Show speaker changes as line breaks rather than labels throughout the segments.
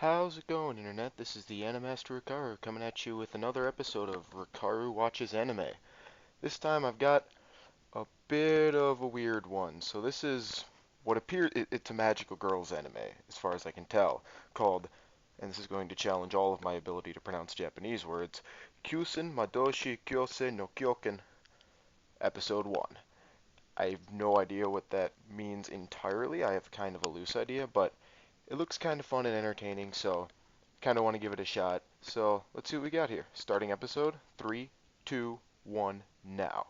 How's it going, Internet? This is the Animaster Rikaru coming at you with another episode of Rikaru Watches Anime. This time I've got a bit of a weird one. So this is what appears it's a magical girls anime, as far as I can tell, called, and this is going to challenge all of my ability to pronounce Japanese words, Kuusen Madoushi Kouhosei no Kyoukan, Episode 1. I have no idea what that means entirely. I have kind of a loose idea, but it looks kind of fun and entertaining, so kind of want to give it a shot. So let's see what we got here. Starting episode 3, 2, 1, now.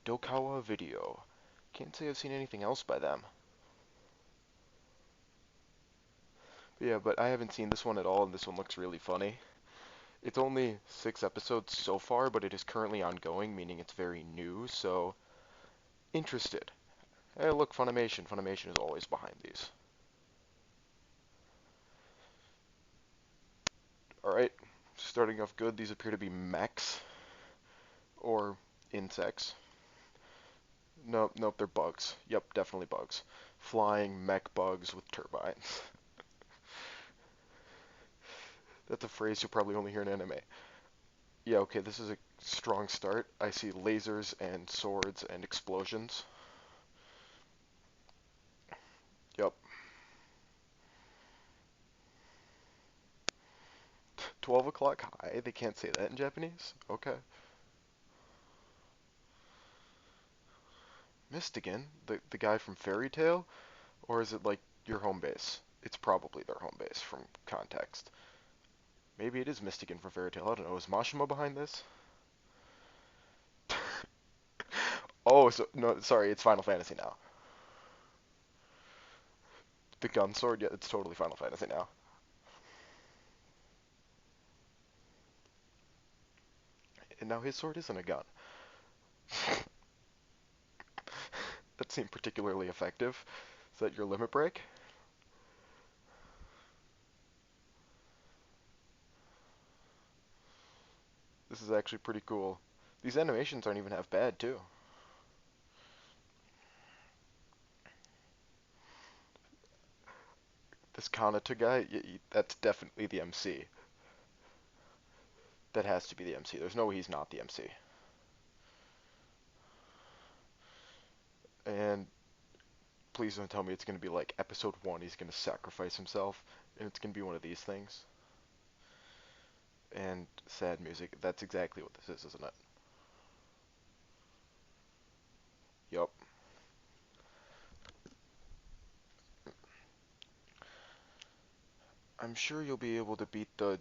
Kadokawa Video. Can't say I've seen anything else by them. But yeah, but I haven't seen this one at all, and this one looks really funny. It's only 6 episodes so far, but it is currently ongoing, meaning it's very new, so interested. Hey, look, Funimation. Funimation is always behind these. Alright, starting off good. These appear to be mechs, or insects. Nope, nope, they're bugs. Yep, definitely bugs. Flying mech bugs with turbines. That's a phrase you'll probably only hear in anime. Yeah, okay, this is a strong start. I see lasers and swords and explosions. Yep. 12 o'clock high? They can't say that in Japanese? Okay. Mystigan? The guy from Fairy Tail? Or is it like your home base? It's probably their home base from context. Maybe it is Mystigan from Fairy Tail. I don't know. Is Mashima behind this? Oh, so no, sorry, it's Final Fantasy now. The gun sword, yeah, it's totally Final Fantasy now. And now his sword isn't a gun. That seemed particularly effective. Is that your limit break? This is actually pretty cool. These animations aren't even half bad, too. This Kanata guy, that's definitely the MC. That has to be the MC. There's no way he's not the MC. And please don't tell me it's going to be like episode 1, he's going to sacrifice himself, and it's going to be one of these things. And sad music. That's exactly what this is, isn't it? Yup. I'm sure you'll be able to beat the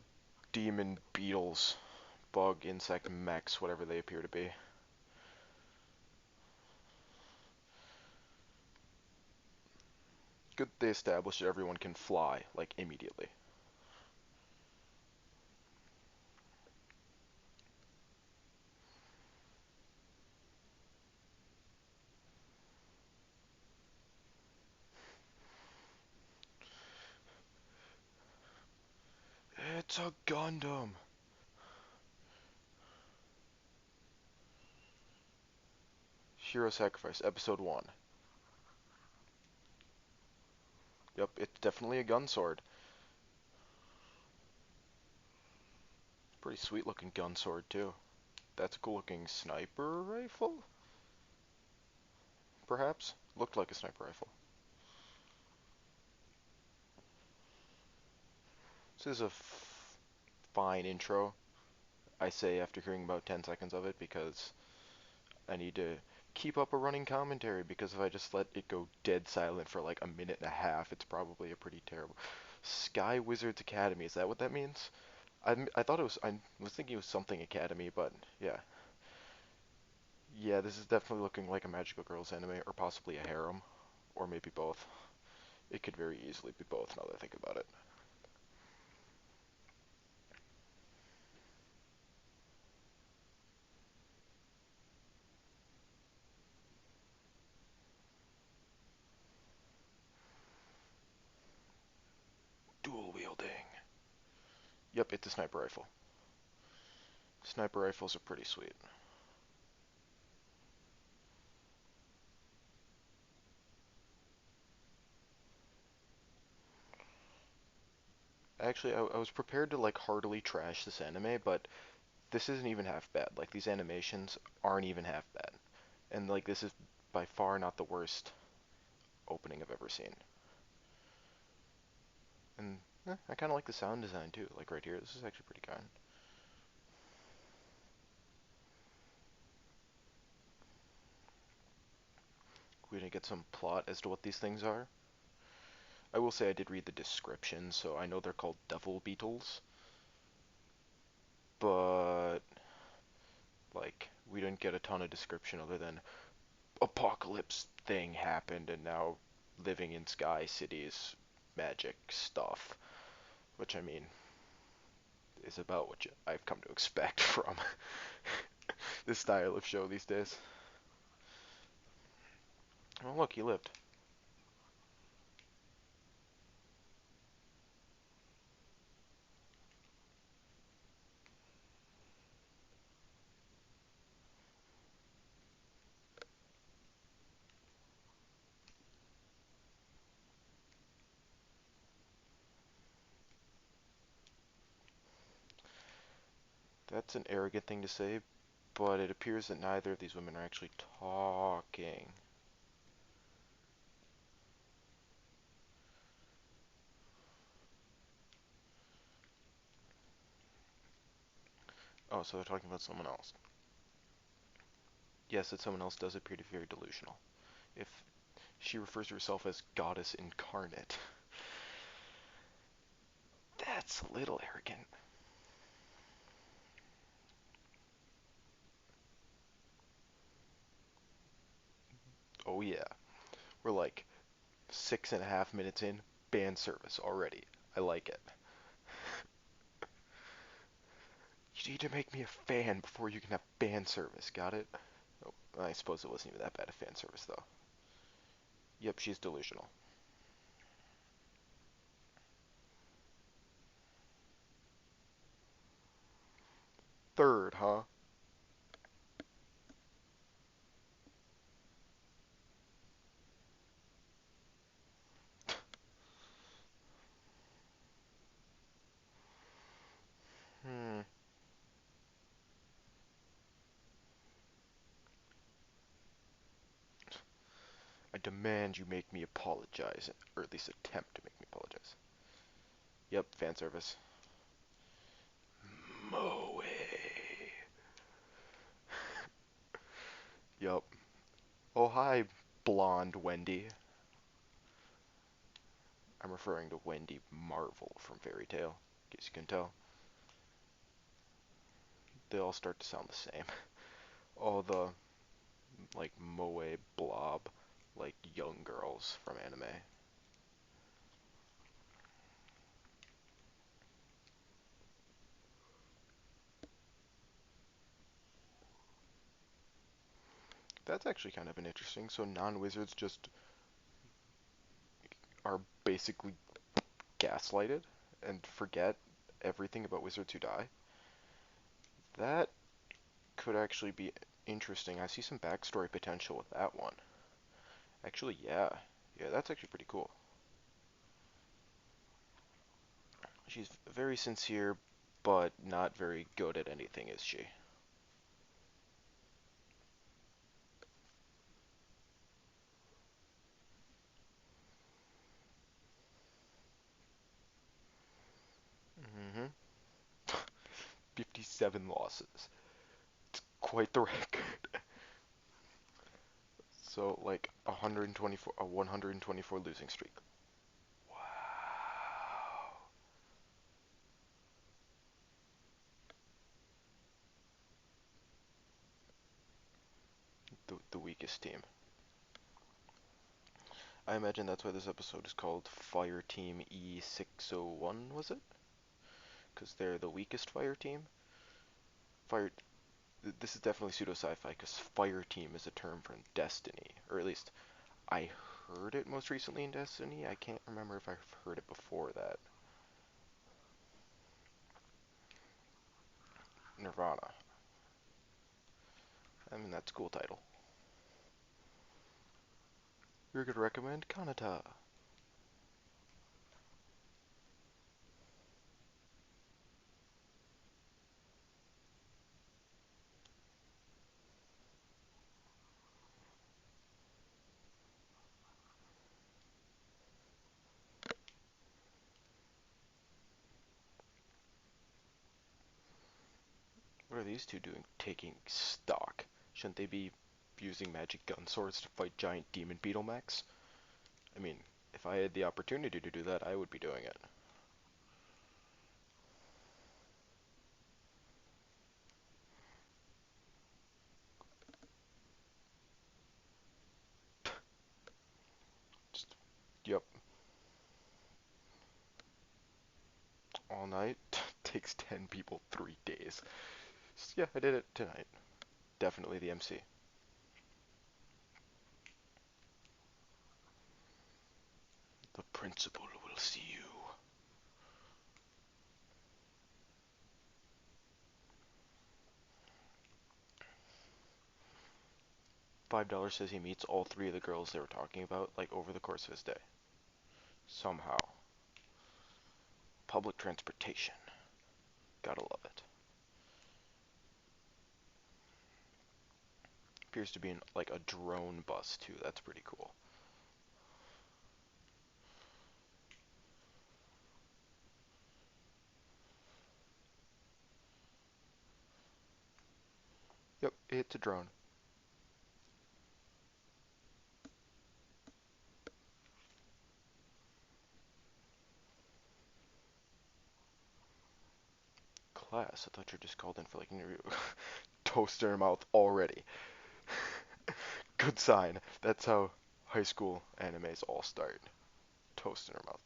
demon beetles, bug, insect, mechs, whatever they appear to be. Good they established that everyone can fly, like, immediately. It's a Gundam! Hero Sacrifice, Episode 1. Yep, it's definitely a gun sword. Pretty sweet looking gun sword, too. That's a cool looking sniper rifle? Perhaps? Looked like a sniper rifle. This is a fine intro, I say after hearing about 10 seconds of it, because I need to keep up a running commentary, because if I just let it go dead silent for like a minute and a half, it's probably a pretty terrible. Sky Wizards Academy, is that what that means? I thought it was, I was thinking it was something Academy, but yeah. Yeah, this is definitely looking like a Magical Girls anime, or possibly a harem, or maybe both. It could very easily be both now that I think about it. Dual wielding. Yep, it's a sniper rifle. Sniper rifles are pretty sweet. Actually, I was prepared to like heartily trash this anime, but this isn't even half bad. Like these animations aren't even half bad, and like this is by far not the worst opening I've ever seen. And I kind of like the sound design too. Like right here, this is actually pretty kind. We didn't get some plot as to what these things are. I will say I did read the description, so I know they're called devil beetles, but like we didn't get a ton of description other than apocalypse thing happened and now living in Sky City's magic stuff, which I mean is about what I've come to expect from this style of show these days. Oh look, he lived. That's an arrogant thing to say, but it appears that neither of these women are actually talking. Oh, so they're talking about someone else. Yes, that someone else does appear to be very delusional. If she refers to herself as goddess incarnate, that's a little arrogant. Oh yeah, we're like 6.5 minutes in, ban service already. I like it. You need to make me a fan before you can have fan service, got it? Oh, I suppose it wasn't even that bad of fan service, though. Yep, she's delusional. Third, huh? Hmm. I demand you make me apologize, or at least attempt to make me apologize. Yep, fan service. Moe. Yup. Oh, hi, blonde Wendy. I'm referring to Wendy Marvel from Fairy Tail, in case you can tell. They all start to sound the same. All the, like, Moe blob, like, young girls from anime. That's actually kind of an interesting. So non-wizards just are basically gaslighted and forget everything about wizards who die. That could actually be interesting. I see some backstory potential with that one. Actually, yeah. Yeah, that's actually pretty cool. She's very sincere, but not very good at anything, is she? Mm-hmm. 57 losses. Quite the record. So, like, 124, a 124 losing streak. Wow. The weakest team. I imagine that's why this episode is called Fire Team E601, was it? Because they're the weakest fire team? Fire. This is definitely pseudo sci-fi because Fire Team is a term from Destiny, or at least I heard it most recently in Destiny. I can't remember if I've heard it before that. Nirvana. I mean, that's a cool title. You're gonna recommend Kanata. are these two doing taking stock? Shouldn't they be using magic gun swords to fight giant demon beetle mechs? I mean, if I had the opportunity to do that, I would be doing it. Just, yep, all night. Takes 10 people 3 days. Yeah, I did it tonight. Definitely the MC. The principal will see you. $5 says he meets all three of the girls they were talking about, like, over the course of his day. Somehow. Public transportation. Gotta love it. Appears to be in, like, a drone bus, too. That's pretty cool. Yep, it's a drone. Class, I thought you were just called in for, like, an interview. Toast in her mouth already. Good sign. That's how high school animes all start. Toast in her mouth.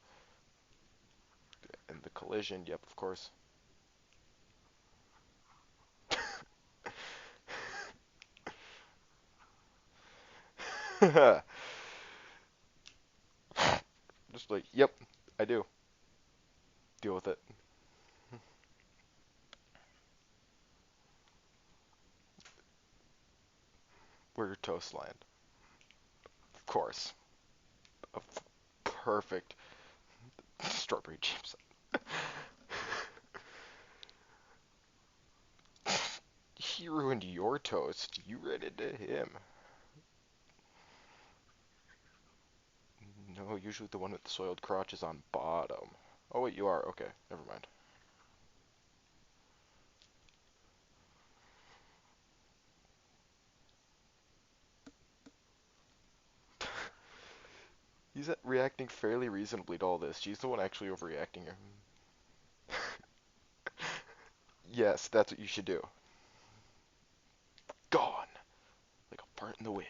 And the collision, yep, of course. Just like, yep, I do. Deal with it. Where your toast land. Of course. A perfect strawberry chips. He ruined your toast. You read it to him. No, usually the one with the soiled crotch is on bottom. Oh wait, you are. Okay, never mind. He's reacting fairly reasonably to all this. She's the one actually overreacting here. Yes, that's what you should do. Gone. Like a fart in the wind.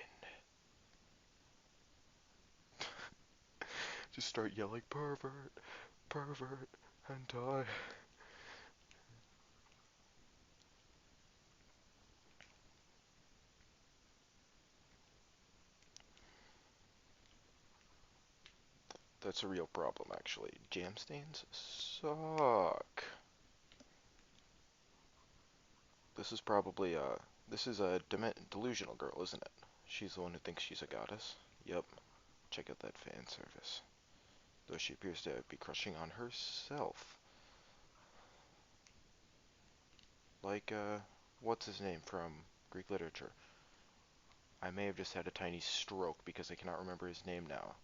Just start yelling, pervert, pervert, and die. That's a real problem, actually. Jam stains suck. This is probably this is a delusional girl, isn't it? She's the one who thinks she's a goddess. Yep. Check out that fan service. Though she appears to be crushing on herself. Like, what's his name from Greek literature? I may have just had a tiny stroke because I cannot remember his name now.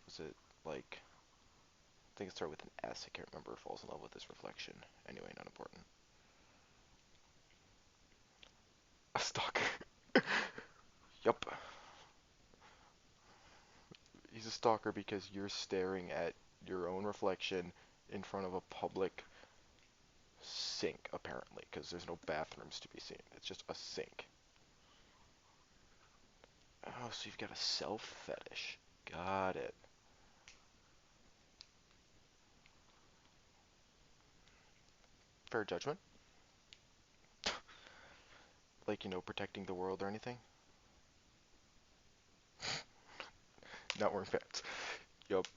Was it, like, I think it started with an S. I can't remember. Falls in love with his reflection. Anyway, not important. A stalker. Yup. He's a stalker because you're staring at your own reflection in front of a public sink, apparently, because there's no bathrooms to be seen. It's just a sink. Oh, so you've got a self fetish. Got it. Fair judgment. Like, protecting the world or anything? Not wearing pants. Yup.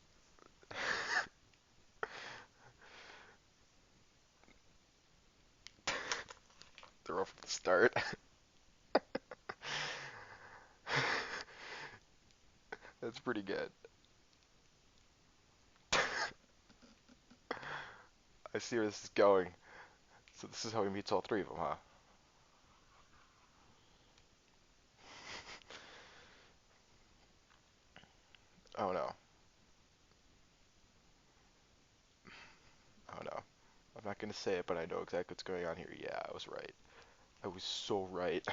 They're off at the start. That's pretty good. I see where this is going. So this is how he meets all three of them, huh? Oh no. Oh no. I'm not gonna say it, but I know exactly what's going on here. Yeah, I was right. I was so right.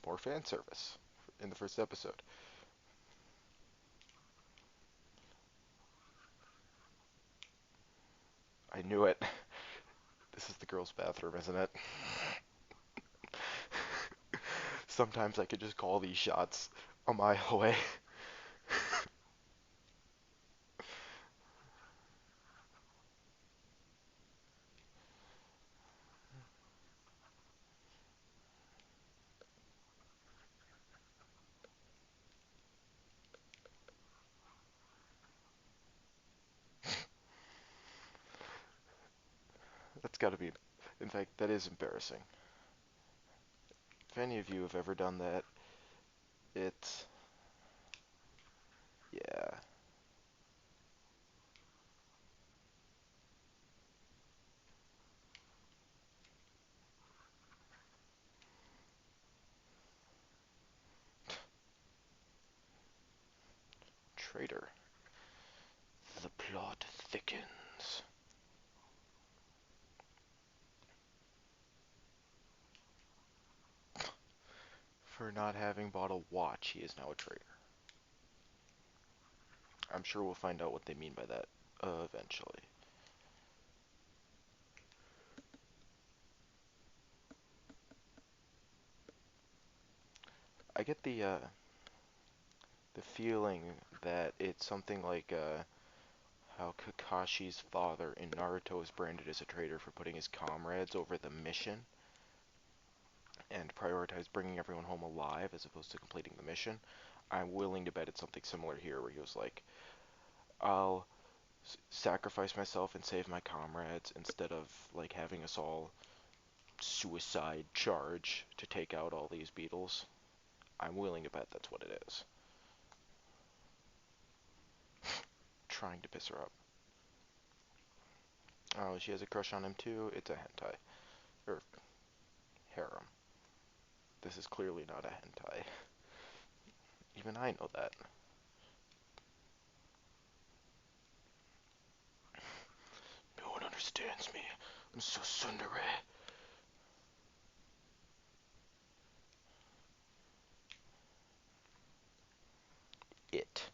More fan service in the first episode. I knew it. This is the girls' bathroom, isn't it? Sometimes I could just call these shots a mile away. That's gotta be. In fact, that is embarrassing. If any of you have ever done that, it's. Yeah. Traitor. The plot thickens. For not having bought a watch, he is now a traitor. I'm sure we'll find out what they mean by that eventually. I get the feeling that it's something like how Kakashi's father in Naruto is branded as a traitor for putting his comrades over the mission and prioritize bringing everyone home alive as opposed to completing the mission. I'm willing to bet it's something similar here, where he was like, I'll sacrifice myself and save my comrades instead of like having us all suicide charge to take out all these beetles. I'm willing to bet that's what it is. Trying to piss her up. Oh, she has a crush on him too. It's a hentai. Or harem. This is clearly not a hentai. Even I know that. No one understands me. I'm so tsundere. It.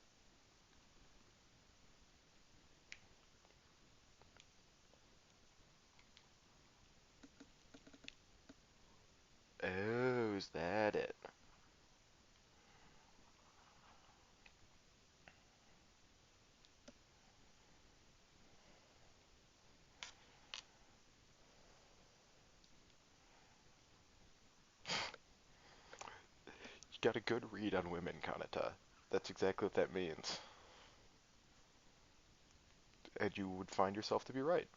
Oh, is that it? You got a good read on women, Kanata. That's exactly what that means. And you would find yourself to be right.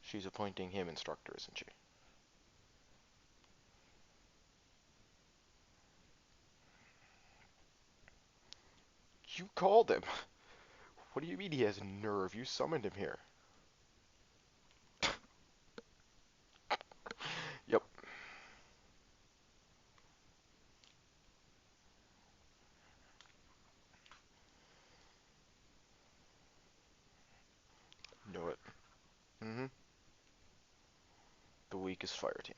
She's appointing him instructor, isn't she? You called him. What do you mean he has nerve? You summoned him here. Yep. Know it. Mm-hmm. The weakest fire team.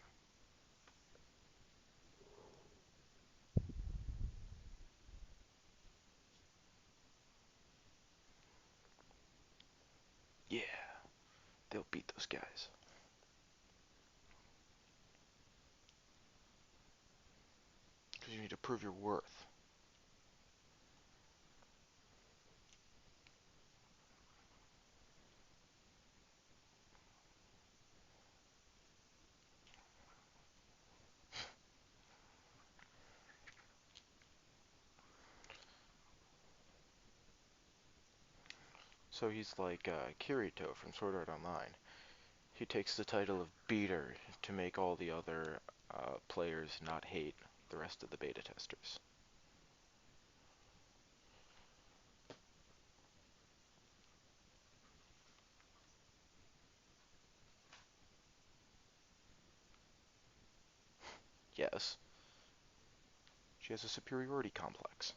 Yeah, they'll beat those guys. Because you need to prove your worth. So he's like Kirito from Sword Art Online. He takes the title of beater to make all the other players not hate the rest of the beta testers. Yes, she has a superiority complex.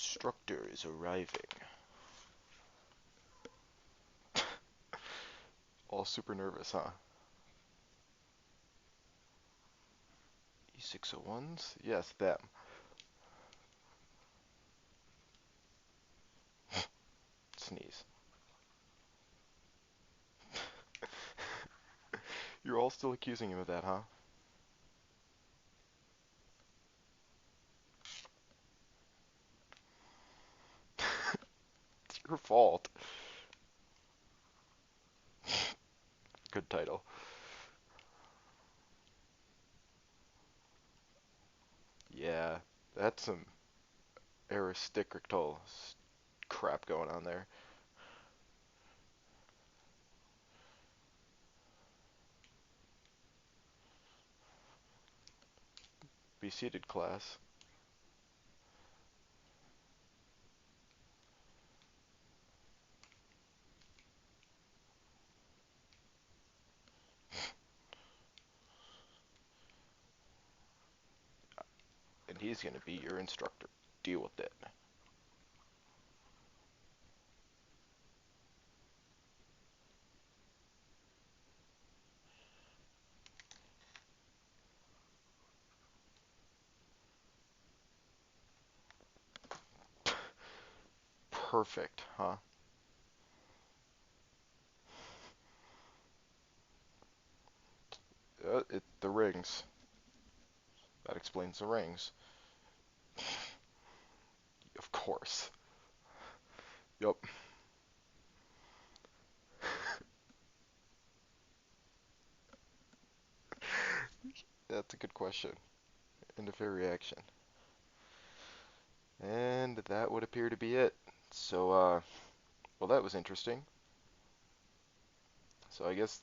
instructor is arriving. All super nervous, huh? E601s? Yes, them. Sneeze. You're all still accusing him of that, huh? It's your fault. Good title. Yeah, that's some aristocratal crap going on there. Be seated, class. And he's gonna be your instructor. Deal with it. Perfect, huh? The rings. That explains the rings. Of course. Yup. That's a good question. And a fair reaction. And that would appear to be it. So, well, that was interesting. So I guess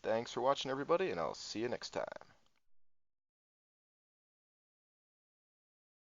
thanks for watching, everybody, and I'll see you next time.